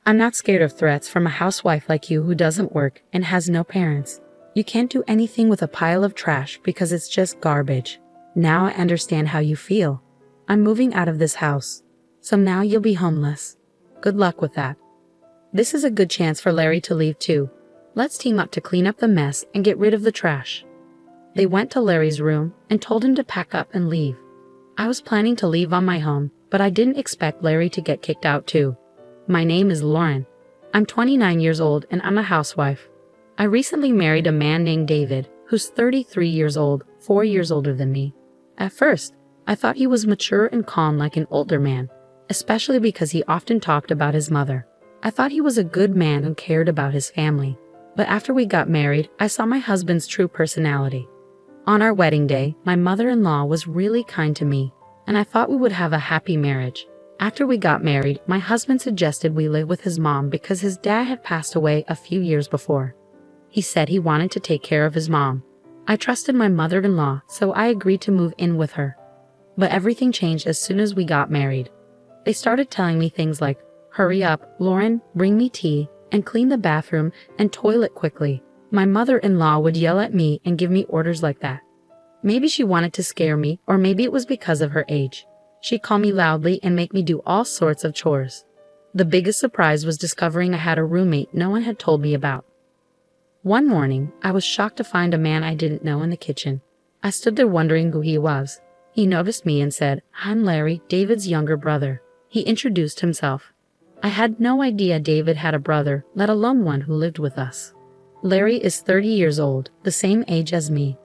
I'm not scared of threats from a housewife like you who doesn't work and has no parents. You can't do anything with a pile of trash because it's just garbage. Now I understand how you feel. I'm moving out of this house. So now you'll be homeless. Good luck with that. This is a good chance for Larry to leave too. Let's team up to clean up the mess and get rid of the trash. They went to Larry's room and told him to pack up and leave. I was planning to leave on my own, but I didn't expect Larry to get kicked out too. My name is Lauren. I'm 29 years old and I'm a housewife. I recently married a man named David, who's 33 years old, 4 years older than me. At first, I thought he was mature and calm like an older man, especially because he often talked about his mother. I thought he was a good man who cared about his family. But after we got married, I saw my husband's true personality. On our wedding day, my mother-in-law was really kind to me, and I thought we would have a happy marriage. After we got married, my husband suggested we live with his mom because his dad had passed away a few years before. He said he wanted to take care of his mom. I trusted my mother-in-law, so I agreed to move in with her. But everything changed as soon as we got married. They started telling me things like, "Hurry up, Lauren, bring me tea, and clean the bathroom and toilet quickly." My mother-in-law would yell at me and give me orders like that. Maybe she wanted to scare me, or maybe it was because of her age. She'd call me loudly and make me do all sorts of chores. The biggest surprise was discovering I had a roommate no one had told me about. One morning, I was shocked to find a man I didn't know in the kitchen. I stood there wondering who he was. He noticed me and said, "I'm Larry, David's younger brother." He introduced himself. I had no idea David had a brother, let alone one who lived with us. Larry is 30 years old, the same age as me.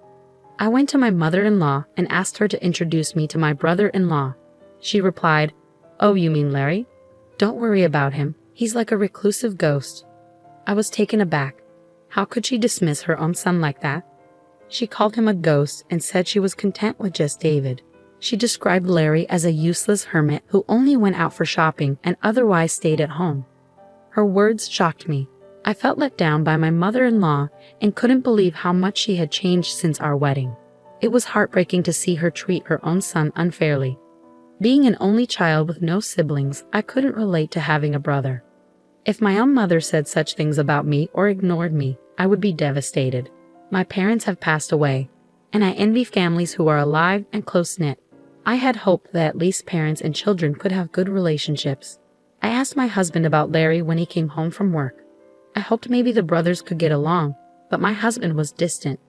I went to my mother-in-law and asked her to introduce me to my brother-in-law. She replied, "Oh, you mean Larry? Don't worry about him. He's like a reclusive ghost." I was taken aback. How could she dismiss her own son like that? She called him a ghost and said she was content with just David. She described Larry as a useless hermit who only went out for shopping and otherwise stayed at home. Her words shocked me. I felt let down by my mother-in-law and couldn't believe how much she had changed since our wedding. It was heartbreaking to see her treat her own son unfairly. Being an only child with no siblings, I couldn't relate to having a brother. If my own mother said such things about me or ignored me, I would be devastated. My parents have passed away, and I envy families who are alive and close-knit. I had hoped that at least parents and children could have good relationships. I asked my husband about Larry when he came home from work. I hoped maybe the brothers could get along, but my husband was distant.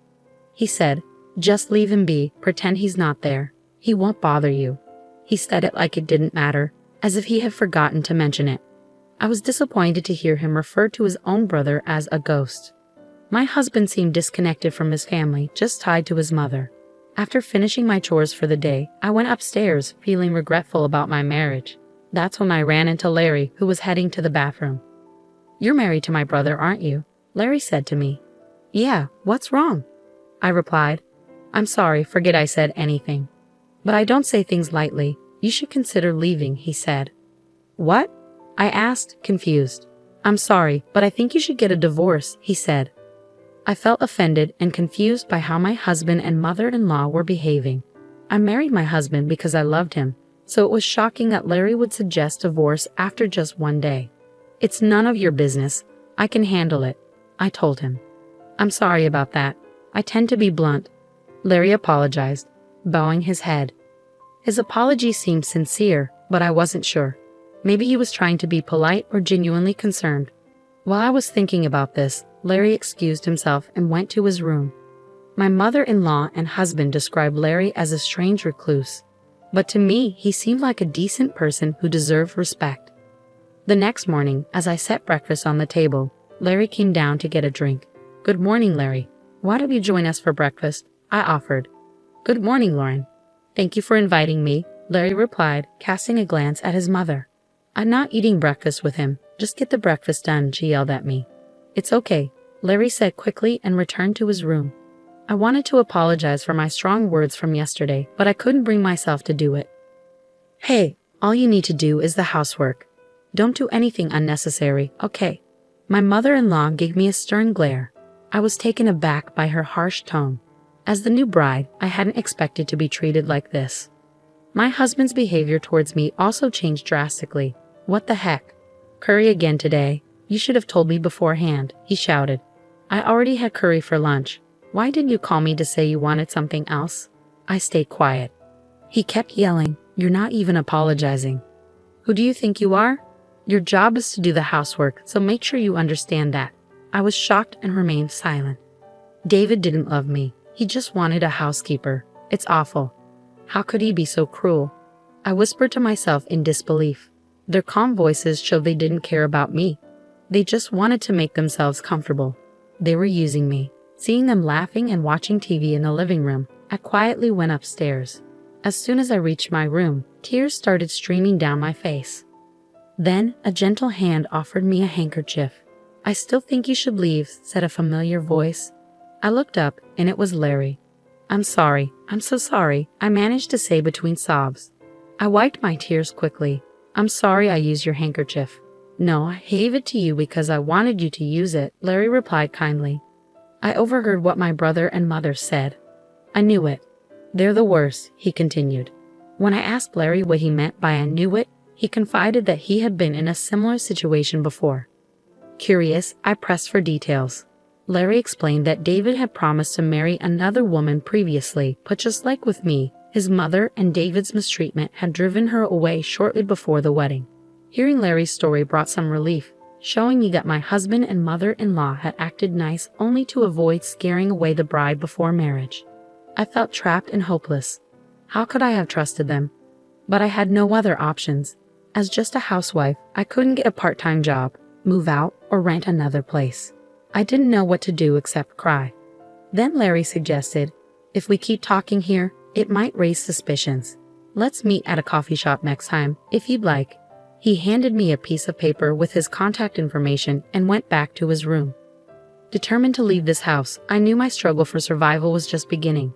He said, "Just leave him be, pretend he's not there. He won't bother you." He said it like it didn't matter, as if he had forgotten to mention it. I was disappointed to hear him refer to his own brother as a ghost. My husband seemed disconnected from his family, just tied to his mother. After finishing my chores for the day, I went upstairs, feeling regretful about my marriage. That's when I ran into Larry, who was heading to the bathroom. "You're married to my brother, aren't you?" Larry said to me. "Yeah, what's wrong?" I replied. "I'm sorry, forget I said anything. But I don't say things lightly. You should consider leaving," he said. "What?" I asked, confused. "I'm sorry, but I think you should get a divorce," he said. I felt offended and confused by how my husband and mother-in-law were behaving. I married my husband because I loved him, so it was shocking that Larry would suggest divorce after just one day. "It's none of your business. I can handle it," I told him. "I'm sorry about that. I tend to be blunt." Larry apologized, bowing his head. His apology seemed sincere, but I wasn't sure. Maybe he was trying to be polite or genuinely concerned. While I was thinking about this, Larry excused himself and went to his room. My mother-in-law and husband described Larry as a strange recluse, but to me, he seemed like a decent person who deserved respect. The next morning, as I set breakfast on the table, Larry came down to get a drink. "Good morning, Larry. Why don't you join us for breakfast?" I offered. "Good morning, Lauren. Thank you for inviting me," Larry replied, casting a glance at his mother. "I'm not eating breakfast with him. Just get the breakfast done," she yelled at me. "It's okay," Larry said quickly and returned to his room. I wanted to apologize for my strong words from yesterday, but I couldn't bring myself to do it. "Hey, all you need to do is the housework. Don't do anything unnecessary, okay?" My mother-in-law gave me a stern glare. I was taken aback by her harsh tone. As the new bride, I hadn't expected to be treated like this. My husband's behavior towards me also changed drastically. What the heck? Curry again today. You should have told me beforehand, he shouted. I already had curry for lunch. Why didn't you call me to say you wanted something else? I stayed quiet. He kept yelling, you're not even apologizing. Who do you think you are? Your job is to do the housework, so make sure you understand that. I was shocked and remained silent. David didn't love me. He just wanted a housekeeper. It's awful. How could he be so cruel? I whispered to myself in disbelief. Their calm voices showed they didn't care about me. They just wanted to make themselves comfortable. They were using me. Seeing them laughing and watching TV in the living room, I quietly went upstairs. As soon as I reached my room, tears started streaming down my face. Then, a gentle hand offered me a handkerchief. I still think you should leave, said a familiar voice. I looked up, and it was Larry. I'm sorry, I'm so sorry, I managed to say between sobs. I wiped my tears quickly. I'm sorry I used your handkerchief. No, I gave it to you because I wanted you to use it, Larry replied kindly. I overheard what my brother and mother said. I knew it. They're the worst, he continued. When I asked Larry what he meant by I knew it, he confided that he had been in a similar situation before. Curious, I pressed for details. Larry explained that David had promised to marry another woman previously, but just like with me, his mother and David's mistreatment had driven her away shortly before the wedding. Hearing Larry's story brought some relief, showing me that my husband and mother-in-law had acted nice only to avoid scaring away the bride before marriage. I felt trapped and hopeless. How could I have trusted them? But I had no other options. As just a housewife, I couldn't get a part-time job, move out, or rent another place. I didn't know what to do except cry. Then Larry suggested, if we keep talking here, it might raise suspicions. Let's meet at a coffee shop next time, if you'd like. He handed me a piece of paper with his contact information and went back to his room. Determined to leave this house, I knew my struggle for survival was just beginning.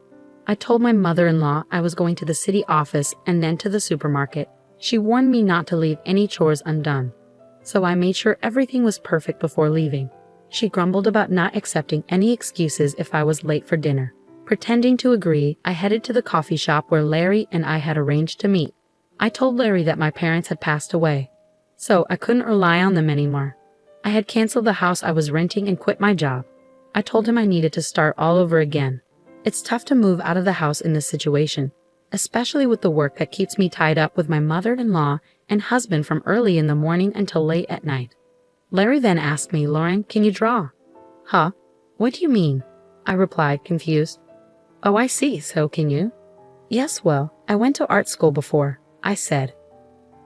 I told my mother-in-law I was going to the city office and then to the supermarket. She warned me not to leave any chores undone. So I made sure everything was perfect before leaving. She grumbled about not accepting any excuses if I was late for dinner. Pretending to agree, I headed to the coffee shop where Larry and I had arranged to meet. I told Larry that my parents had passed away, so I couldn't rely on them anymore. I had canceled the house I was renting and quit my job. I told him I needed to start all over again. It's tough to move out of the house in this situation, especially with the work that keeps me tied up with my mother-in-law and husband from early in the morning until late at night. Larry then asked me, Lauren, can you draw? Huh? What do you mean? I replied, confused. Oh, I see, so can you? Yes, well, I went to art school before, I said.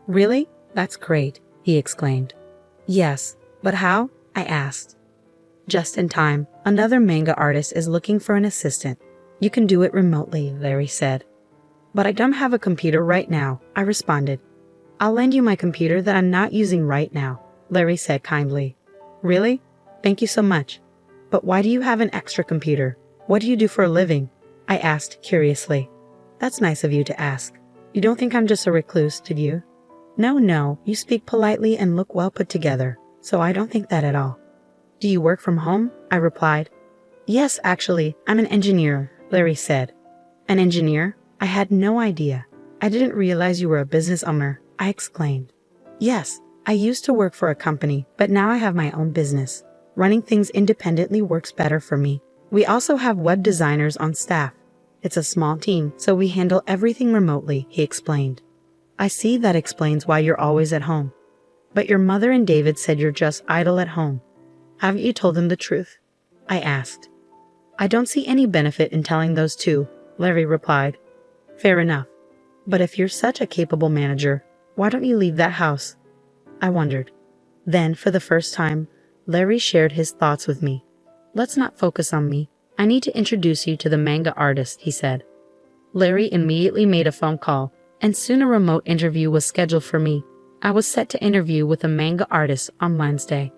Really? That's great, he exclaimed. Yes, but how? I asked. Just in time, another manga artist is looking for an assistant. You can do it remotely, Larry said. But I don't have a computer right now, I responded. I'll lend you my computer that I'm not using right now, Larry said kindly. Really? Thank you so much. But why do you have an extra computer? What do you do for a living? I asked curiously. That's nice of you to ask. You don't think I'm just a recluse, did you? No, you speak politely and look well put together, so I don't think that at all. Do you work from home? I replied. Yes, actually, I'm an engineer, Larry said. An engineer? I had no idea. I didn't realize you were a business owner, I exclaimed. Yes, I used to work for a company, but now I have my own business. Running things independently works better for me. We also have web designers on staff. It's a small team, so we handle everything remotely, he explained. I see, that explains why you're always at home. But your mother and David said you're just idle at home. Haven't you told them the truth? I asked. I don't see any benefit in telling those two, Larry replied. Fair enough. But if you're such a capable manager, why don't you leave that house? I wondered. Then, for the first time, Larry shared his thoughts with me. Let's not focus on me. I need to introduce you to the manga artist, he said. Larry immediately made a phone call, and soon a remote interview was scheduled for me. I was set to interview with a manga artist on Wednesday.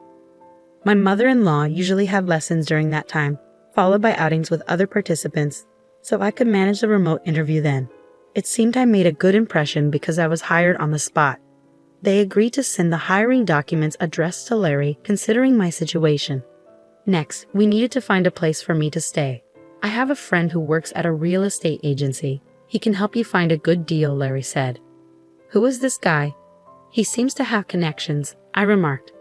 My mother-in-law usually had lessons during that time, followed by outings with other participants, so I could manage the remote interview then. It seemed I made a good impression because I was hired on the spot. They agreed to send the hiring documents addressed to Larry, considering my situation. Next, we needed to find a place for me to stay. I have a friend who works at a real estate agency. He can help you find a good deal, Larry said. Who is this guy? He seems to have connections, I remarked.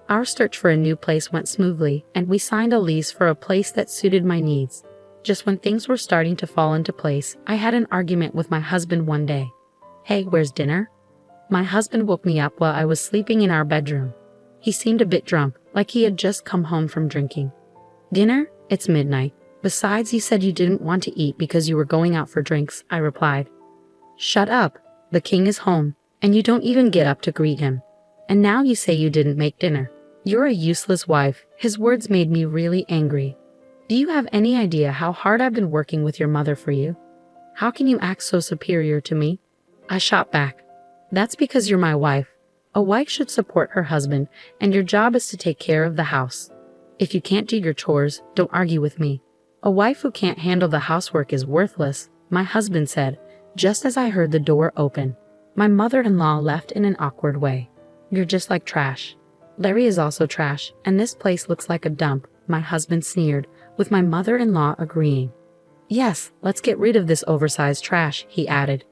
Our search for a new place went smoothly, and we signed a lease for a place that suited my needs. Just when things were starting to fall into place, I had an argument with my husband one day. "Hey, where's dinner?" My husband woke me up while I was sleeping in our bedroom. He seemed a bit drunk, like he had just come home from drinking. "Dinner? It's midnight. Besides, you said you didn't want to eat because you were going out for drinks," I replied. "Shut up. The king is home, and you don't even get up to greet him. And now you say you didn't make dinner. You're a useless wife." His words made me really angry. "Do you have any idea how hard I've been working with your mother for you? How can you act so superior to me?" I shot back. "That's because you're my wife. A wife should support her husband, and your job is to take care of the house. If you can't do your chores, don't argue with me. A wife who can't handle the housework is worthless," my husband said, just as I heard the door open. My mother-in-law left in an awkward way. "You're just like trash." "Larry is also trash, and this place looks like a dump," my husband sneered, with my mother-in-law agreeing. "Yes, let's get rid of this oversized trash," he added.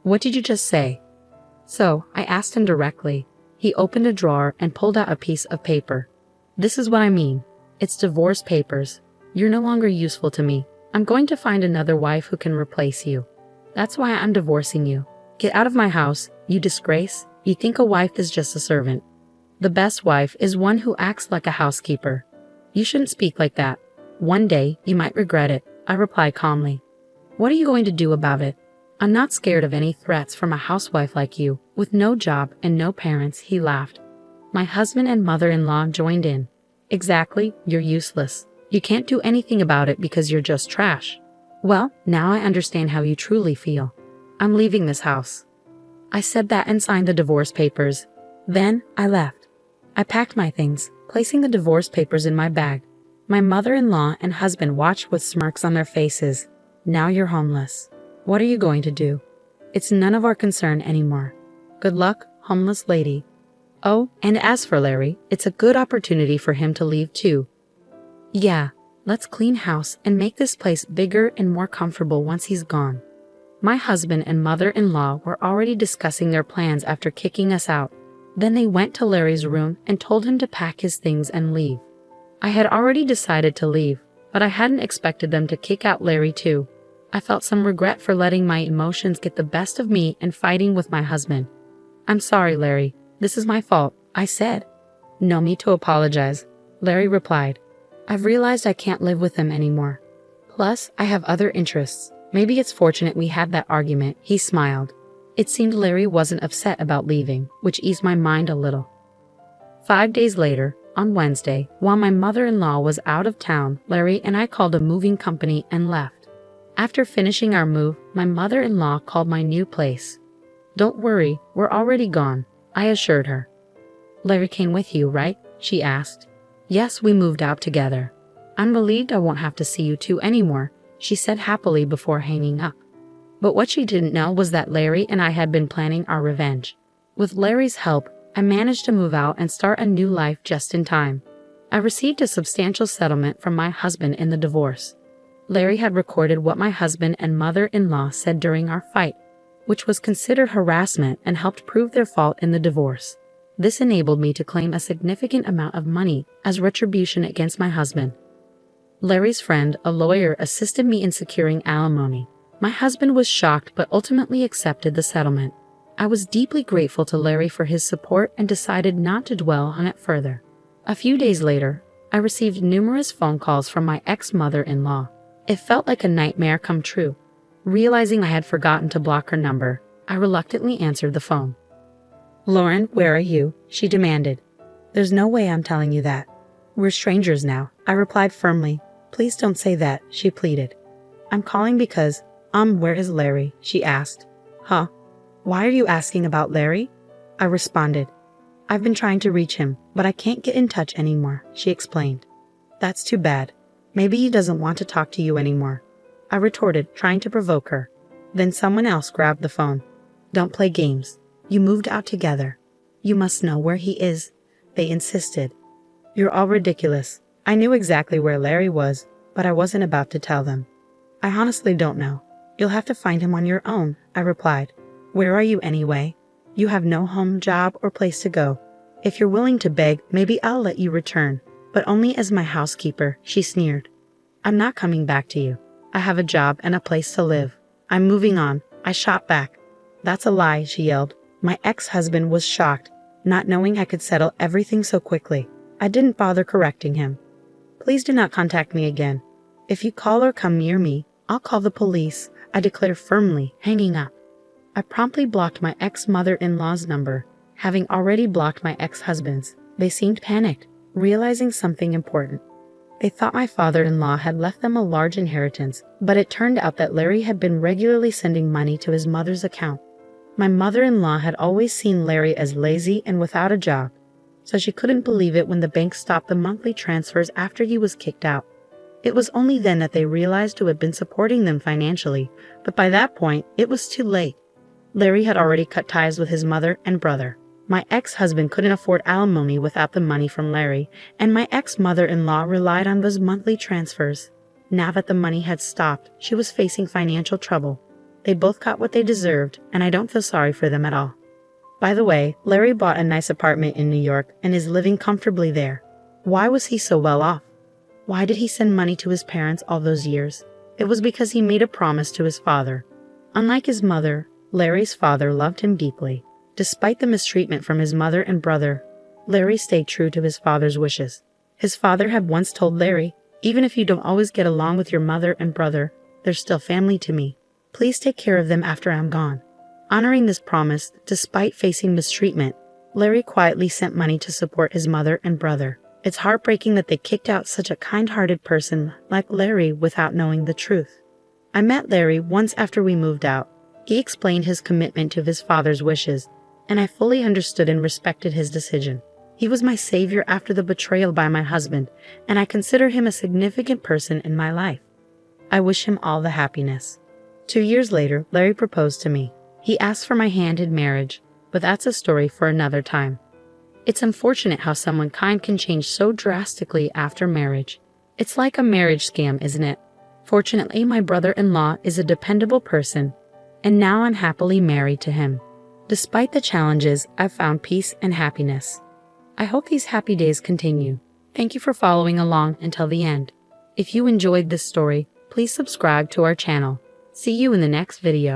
"What did you just say?" So, I asked him directly. He opened a drawer and pulled out a piece of paper. "This is what I mean. It's divorce papers. You're no longer useful to me. I'm going to find another wife who can replace you. That's why I'm divorcing you. Get out of my house, you disgrace. You think a wife is just a servant. The best wife is one who acts like a housekeeper. You shouldn't speak like that. One day, you might regret it," I replied calmly. "What are you going to do about it?" "I'm not scared of any threats from a housewife like you, with no job and no parents," he laughed. My husband and mother-in-law joined in. "Exactly, you're useless. You can't do anything about it because you're just trash." "Well, now I understand how you truly feel. I'm leaving this house." I said that and signed the divorce papers. Then, I left. I packed my things, placing the divorce papers in my bag. My mother-in-law and husband watched with smirks on their faces. "Now you're homeless. What are you going to do? It's none of our concern anymore. Good luck, homeless lady. Oh, and as for Larry, it's a good opportunity for him to leave too. Yeah, let's clean house and make this place bigger and more comfortable once he's gone." My husband and mother-in-law were already discussing their plans after kicking us out. Then they went to Larry's room and told him to pack his things and leave. I had already decided to leave, but I hadn't expected them to kick out Larry too. I felt some regret for letting my emotions get the best of me and fighting with my husband. "I'm sorry, Larry. This is my fault," I said. "No need to apologize," Larry replied. "I've realized I can't live with him anymore. Plus, I have other interests. Maybe it's fortunate we had that argument," he smiled. It seemed Larry wasn't upset about leaving, which eased my mind a little. 5 days later, on Wednesday, while my mother-in-law was out of town, Larry and I called a moving company and left. After finishing our move, my mother-in-law called my new place. "Don't worry, we're already gone," I assured her. "Larry came with you, right?" she asked. "Yes, we moved out together. I'm relieved I won't have to see you two anymore," she said happily before hanging up. But what she didn't know was that Larry and I had been planning our revenge. With Larry's help, I managed to move out and start a new life just in time. I received a substantial settlement from my husband in the divorce. Larry had recorded what my husband and mother-in-law said during our fight, which was considered harassment and helped prove their fault in the divorce. This enabled me to claim a significant amount of money as retribution against my husband. Larry's friend, a lawyer, assisted me in securing alimony. My husband was shocked but ultimately accepted the settlement. I was deeply grateful to Larry for his support and decided not to dwell on it further. A few days later, I received numerous phone calls from my ex-mother-in-law. It felt like a nightmare come true. Realizing I had forgotten to block her number, I reluctantly answered the phone. "Lauren, where are you?" she demanded. "There's no way I'm telling you that. We're strangers now," I replied firmly. "Please don't say that," she pleaded. "I'm calling because, where is Larry?" she asked. "Huh? Why are you asking about Larry?" I responded. "I've been trying to reach him, but I can't get in touch anymore," she explained. "That's too bad. Maybe he doesn't want to talk to you anymore," I retorted, trying to provoke her. Then someone else grabbed the phone. "Don't play games. You moved out together. You must know where he is," they insisted. "You're all ridiculous. I knew exactly where Larry was, but I wasn't about to tell them." "I honestly don't know. You'll have to find him on your own," I replied. "Where are you anyway?" You have no home, job, or place to go. If you're willing to beg, maybe I'll let you return, but only as my housekeeper," she sneered. "I'm not coming back to you. I have a job and a place to live. I'm moving on," I shot back. "That's a lie," she yelled. My ex-husband was shocked, not knowing I could settle everything so quickly. I didn't bother correcting him. "Please do not contact me again. If you call or come near me, I'll call the police," I declared firmly, hanging up. I promptly blocked my ex-mother-in-law's number, having already blocked my ex-husband's. They seemed panicked, realizing something important. They thought my father-in-law had left them a large inheritance, but it turned out that Larry had been regularly sending money to his mother's account. My mother-in-law had always seen Larry as lazy and without a job, so she couldn't believe it when the bank stopped the monthly transfers after he was kicked out. It was only then that they realized who had been supporting them financially, but by that point, it was too late. Larry had already cut ties with his mother and brother. My ex-husband couldn't afford alimony without the money from Larry, and my ex-mother-in-law relied on those monthly transfers. Now that the money had stopped, she was facing financial trouble. They both got what they deserved, and I don't feel sorry for them at all. By the way, Larry bought a nice apartment in New York and is living comfortably there. Why was he so well off? Why did he send money to his parents all those years? It was because he made a promise to his father. Unlike his mother, Larry's father loved him deeply. Despite the mistreatment from his mother and brother, Larry stayed true to his father's wishes. His father had once told Larry, "Even if you don't always get along with your mother and brother, they're still family to me. Please take care of them after I'm gone." Honoring this promise, despite facing mistreatment, Larry quietly sent money to support his mother and brother. It's heartbreaking that they kicked out such a kind-hearted person like Larry without knowing the truth. I met Larry once after we moved out. He explained his commitment to his father's wishes, and I fully understood and respected his decision. He was my savior after the betrayal by my husband, and I consider him a significant person in my life. I wish him all the happiness. 2 years later, Larry proposed to me. He asked for my hand in marriage, but that's a story for another time. It's unfortunate how someone kind can change so drastically after marriage. It's like a marriage scam, isn't it? Fortunately, my brother-in-law is a dependable person, and now I'm happily married to him. Despite the challenges, I've found peace and happiness. I hope these happy days continue. Thank you for following along until the end. If you enjoyed this story, please subscribe to our channel. See you in the next video.